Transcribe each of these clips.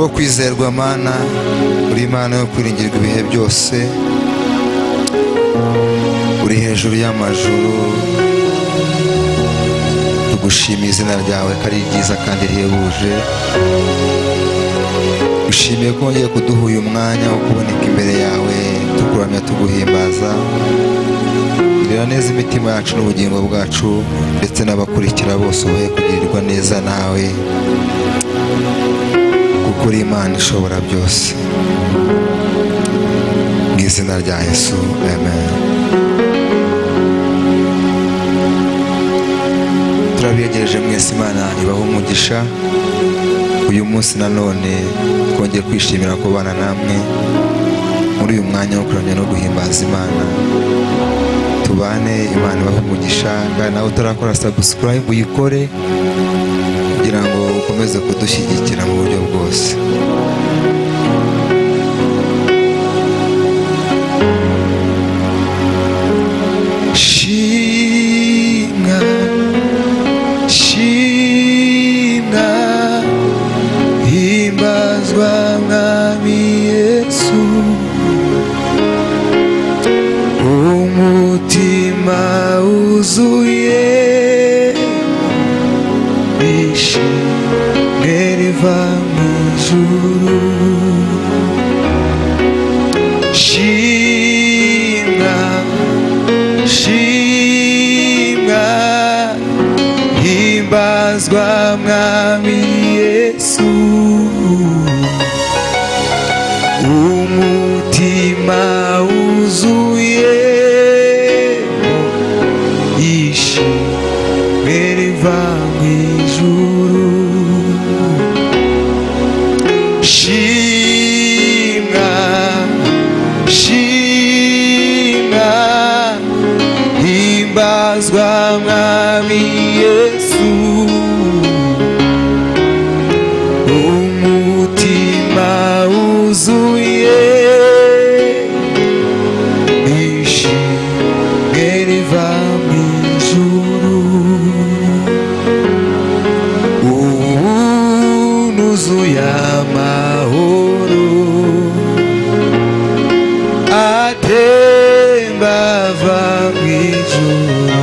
wo kwizerwa Mana, uri Imana yo kwiringirwa ibihe byose, uri hejuru y'amajuru. Tugushimiye izina ryawe ko ari ryiza kandi rihebuje. Dushimiye ko wongeye kuduha uyu mwanya wo kuboneka imbere yawe, tukuramya tuguhimbaza. Girira neza imitima yacu n'ubugingo bwacu, ndetse n'abakurikira bose ubahe kugirirwa neza nawe, kuko uri Imana ishobora byose. Mu izina rya Yesu, amen. Turabiyegereje mwese, Imana ibahe umugisha. Uyu munsi nanone twongeye kwishimira kubana namwe muri uyu mwanya wo kuramya no guhimbaza Imana. Tubane, Imana ibahe umugisha. Kandi nawe utarakora subscribe uyikore, kugira ngo ukomeze kudushyigikira mu buryo bwose. Shimwa, shimwa, himbazwa Mwami Yesu. Umutima wuzuye ishimwe riva mu ijuru. Shimwa, shimwa, himbazwa Mwami Yesu. Umutima wuzuye ishimwe riva mu ijuru. Shimwa, shimwa, himbazwa Mwami Yesu. Umutima wuzuye ishimwe riva mu ijuru. Nuzuye amahoro atemba ava mu ijuru.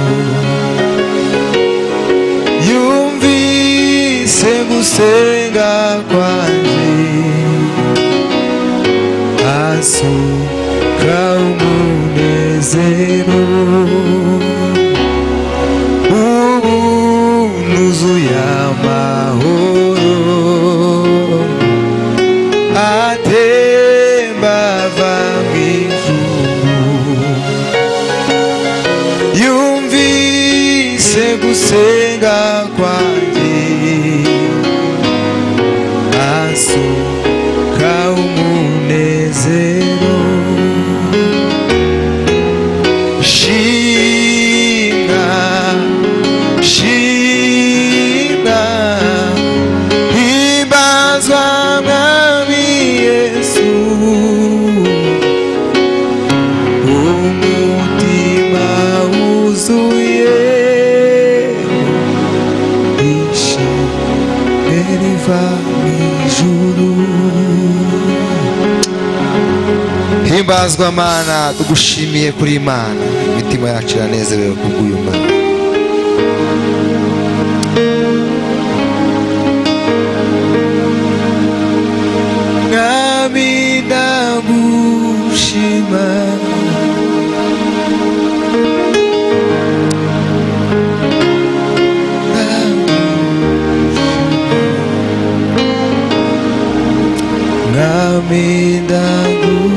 Yumvise gusenga kwanjye, asuka umunezero. Ubu nuzuye amahoro atemba ava mu ijuru. Yumvise gusenga kwanjye, asuka umunezero. Shimwa, shimwa, himbazwa Mwami Yesu. Umutima wuzuye ishimwe riva mu ijuru. Himbazwa Mana, tugushimiye kuri Imana. Imitima yacu iranezerewe kubw'uyu Mana. Mwami ndagushima, Mwami ndagushima,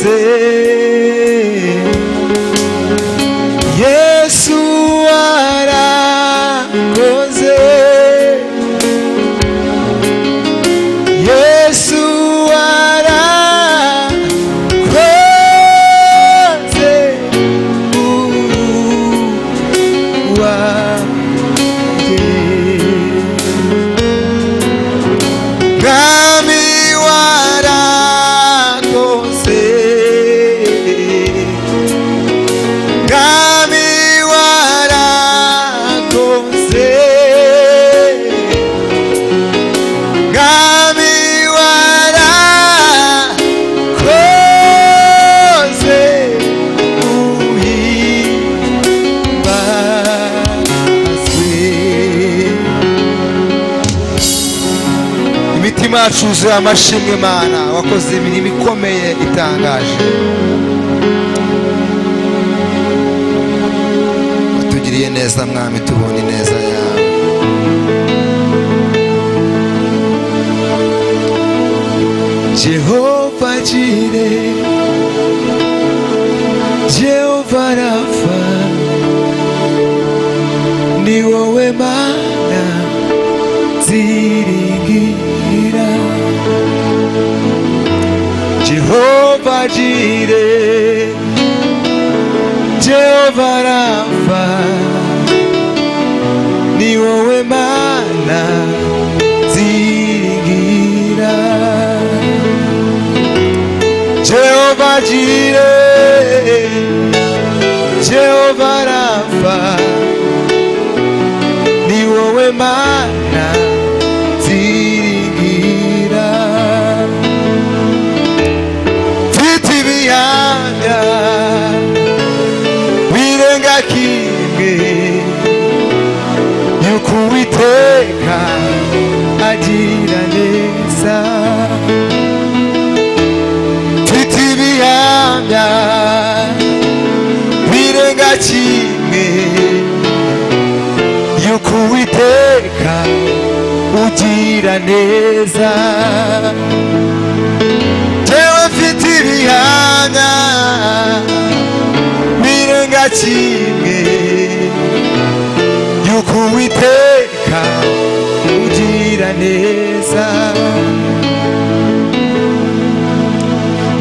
warakoze Yesu warakoze Yesu warakoze Mwami warakoze Mwami warakoze Mwami warakoze uhimbazwe imitima yacu yuzuye amashimwe Mana wakoze imirimo ikomeye itangaje watugiriye neza Mwami tubona ineza yawe Jehova Jireh Jehova Rafa ni wowe Mana ziringira Jehova Jireh Jehova Rafa ni wowe Mana ziringira Jehova Jireh Jehova Rafa ni wowe Mana ziringira mfite ibihamya birenga kimwe yuko Uwiteka agira neza mfite ibihamya birenga kimwe yuko Uwiteka ugira neza jewe mfite ibihamya birenga kimwe yuko Uwiteka ugira neza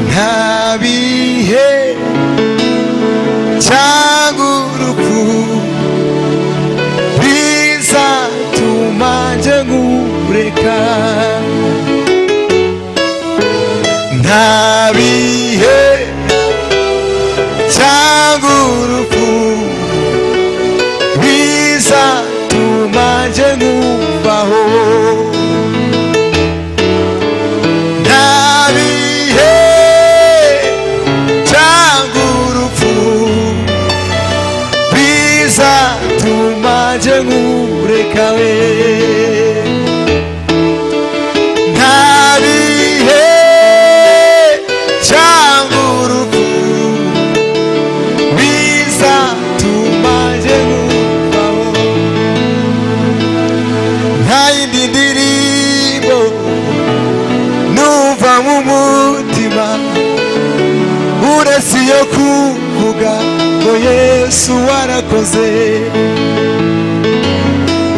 nta bihe cyangwa urupfu bizatuma nje nkureka nta bihe cyangwa urupfu bizatuma nje nkumvaho nta bihe cyangwa urupfu bizatuma nje nkureka we nta bihe cyangwa urupfu bizatuma nje nkumvaho nta yindi ndirimbo numva mu mutima uretse iyo kuvuga ngo Yesu warakoze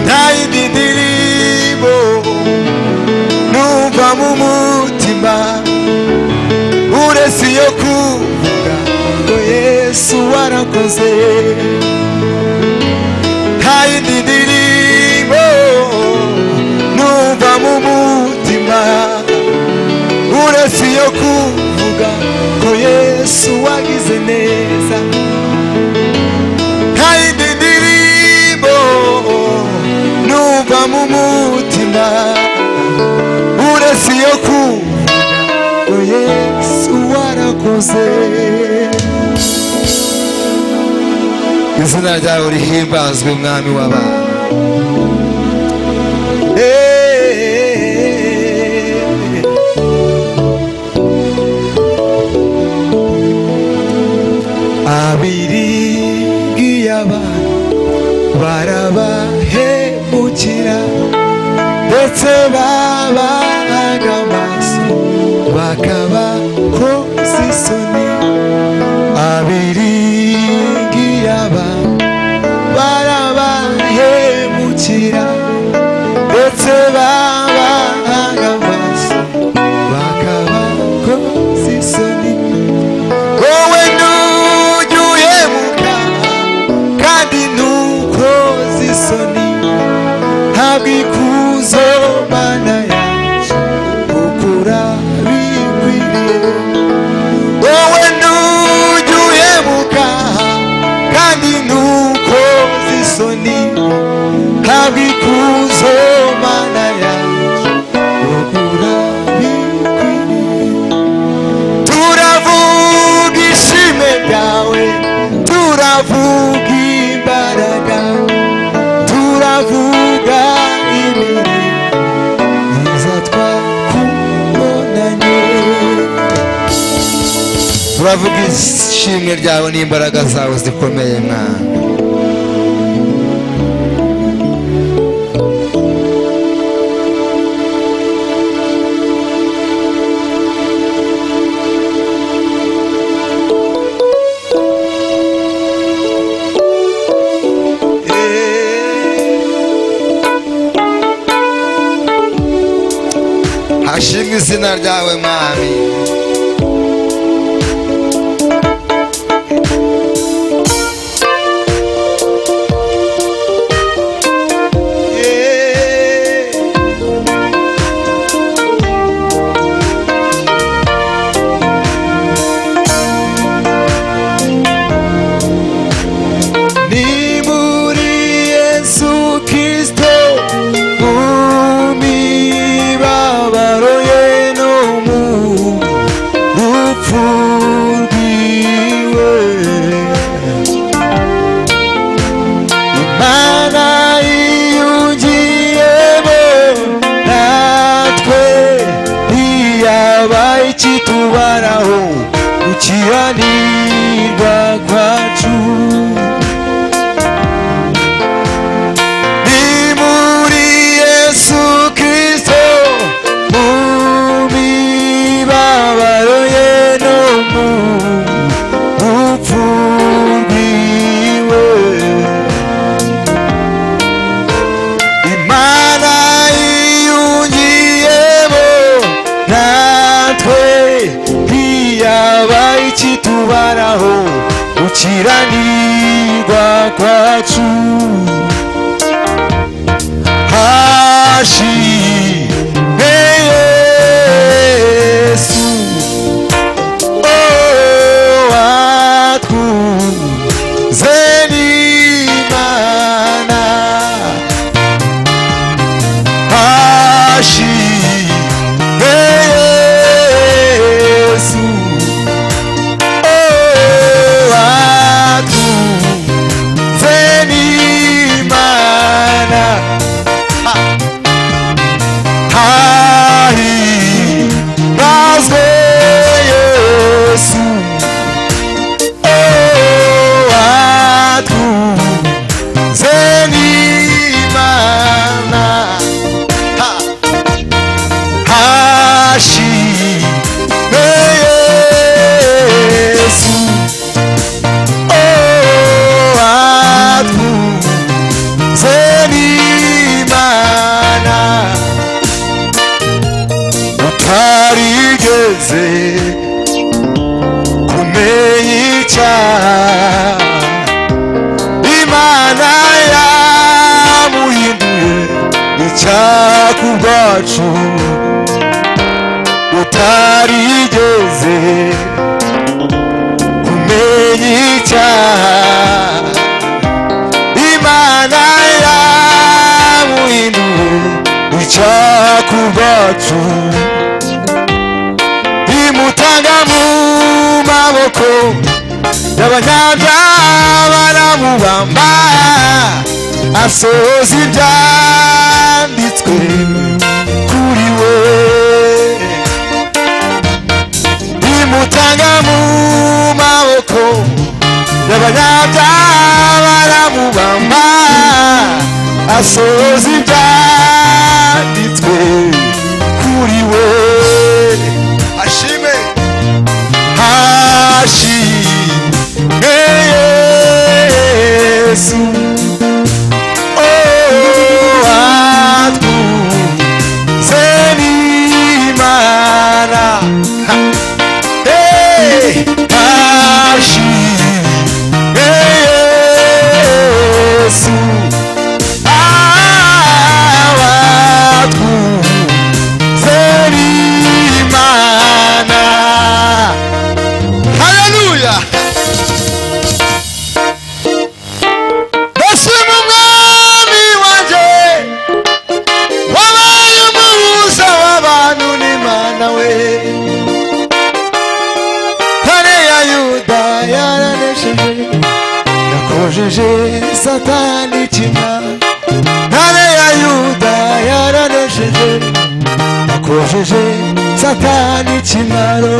nta yindi ndirimbo numva mu mutima uretse iyo kuvuga ngo Yesu warakoze nta yindi ndirimbo numva mu mutima uretse iyo kuvuga ngo Yesu wagize neza nta yindi ndirimbo numva mu mutima uretse iyo kuvuga ngo Yesu warakoze izina ryawe rihimbazwe Mwami w'abantu abiringiye abantu barabahemukira ndetse babahaga amaso bakabakoza isoni habwa ikuzo mana yacu ugura bikwiriye turavuga ishime ryawe turavuga imbaraga turavuga imirimo myiza twakubonanye turavuga ishimwe ryawe n'imbaraga zawe zikomeye mwana hashimwe izina ryawe mwami kitubaraho gukiranirwa kwacu ni muri Yesu Kristo mu mibabaro ye no mu rupfu rwiwe Imana yiyungiyemo natwe ntiyabaye ikitubaraho gukiranirwa kwacu hashimwe Yesu watwunze n'Imana hashimwe Yesu watwunze n'Imana himbazwe Yesu watwunze n'Imana hashimwe Yesu watwunze n'Imana utarigeze kumenya icyaha Imana yamuhinduye icyaha ku bwacu utarigeze kumenya icyaha Imana yamuhinduye icyaha ku bwacu imutanga mu maboko y'abanyabyaha baramubamba asohoza ibyanditswe kuri we imutanga mu maboko y'abanyabyaha baramubamba asohoza ibyanditswe kuri we hashimwe hashimwe Yesu watwunze n'Imana hashimwe Yesu nakojeje Satani ikimwaro, ntare ya Yuda yaranesheje, nakojeje Satani ikimwaro,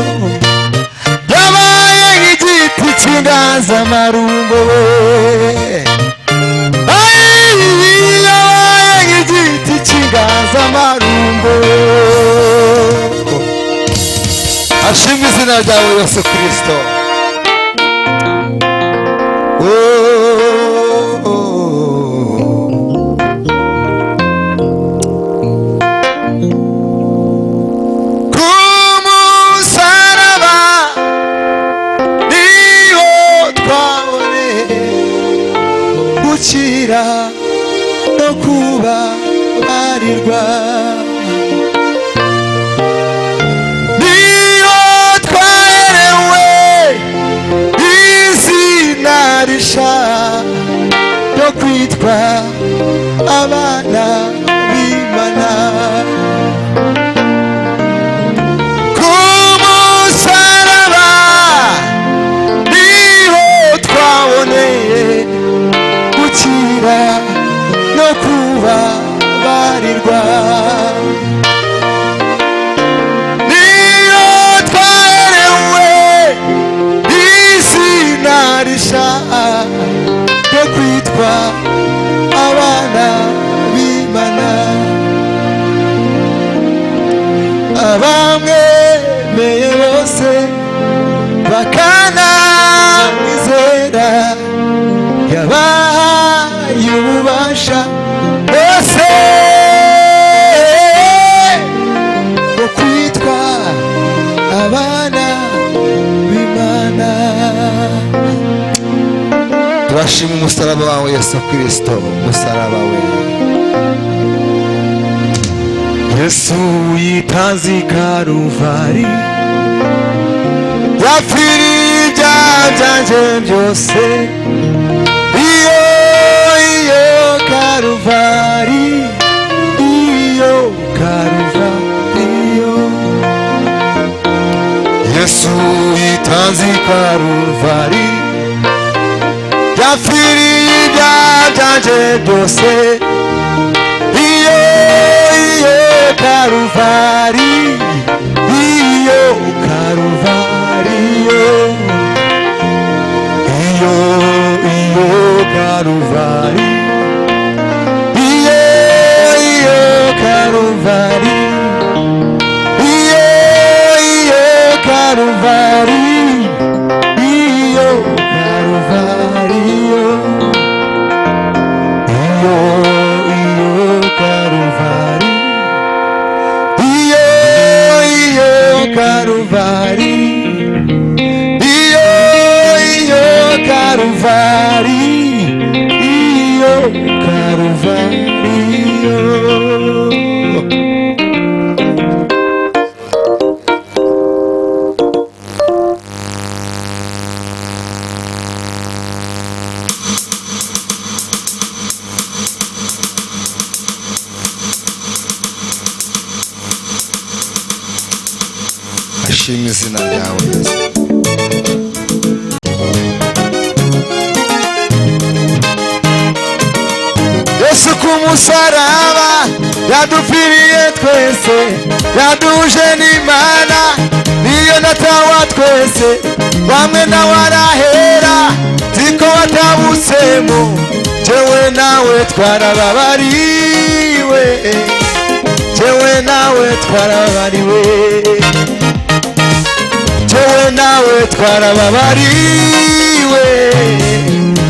yabaye nk'igiti cy'inganzamarumbo we, yabaye nk'igiti cy'inganzamarumbo. Ashimwe izina ryawe Yesu Kristo. Kumusaraba niho twaboneye gukira no kubabarirwa, niho twaherewe izina risha ryo kwitwa abana b'Imana. Kumusaraba niho twaboneye gukira no kubabarirwa, niyo twaherewe izina risha ryo kwitwa abana b'Imana. Abamwemeye bose bakanamwizera, yabahaye ububasha bose bwo kwitwa abana b'Imana. Turashima umusaraba wawe Yesu Kristo, umusaraba we. Yesu yitanze i Karuvari, yapfiriye ibyaha byanjye byose. Iyo Karuvari, iyo Karuvari, Yesu yitanze i Karuvari, yapfiriye ibyaha byanjye byose. Iyo Karuvari, iyo Karuvari, iyo Karuvari, iyo Karuvari, iyo Karuvari, iyo Karuvari, iyo Karuvari, Karuvari, iyo Karuvari, iyo Karuvari, ashimwe izina ryawe Yesu. Yesu kumusaraba yadupfiriye twese, yaduhuje n'Imana, niyo natawa twese, bamwe nawe arahera, ziko watabutsemo, jewe nawe twarababariwe, jewe nawe twarababariwe, jewe nawe twarababariwe,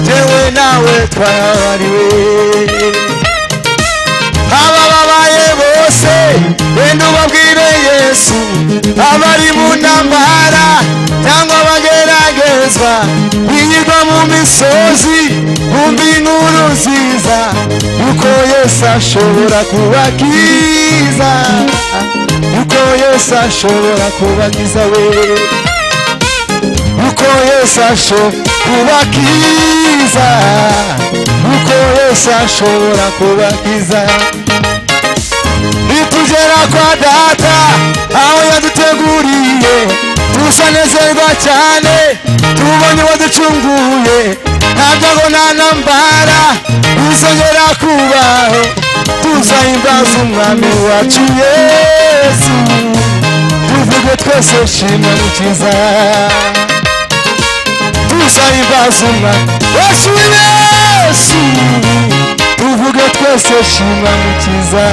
jewe nawe twarababariwe. Abababaye bose wenda ubabwire Yesu, abari mu ntambara cyangwa bageragezwa, binyurwa mu misozi, bumva inkuru nziza yuko Yesu ashobora kubakiza, yuko Yesu ashobora kubakiza we, yuko Yesu ashobora kubakiza, yuko Yesu ashobora kubakiza. Nitugera kwa data aho yaduteguriye, tusanezerwa cyane tubonye waducunguye, ntabwo nta ntambara uzongera kubaho tuzahimbaza umwami wacu Yesu tuvuge twese shima mukiza tuzahimbaza umwami wacu Yesu tuvuge twese shima mukiza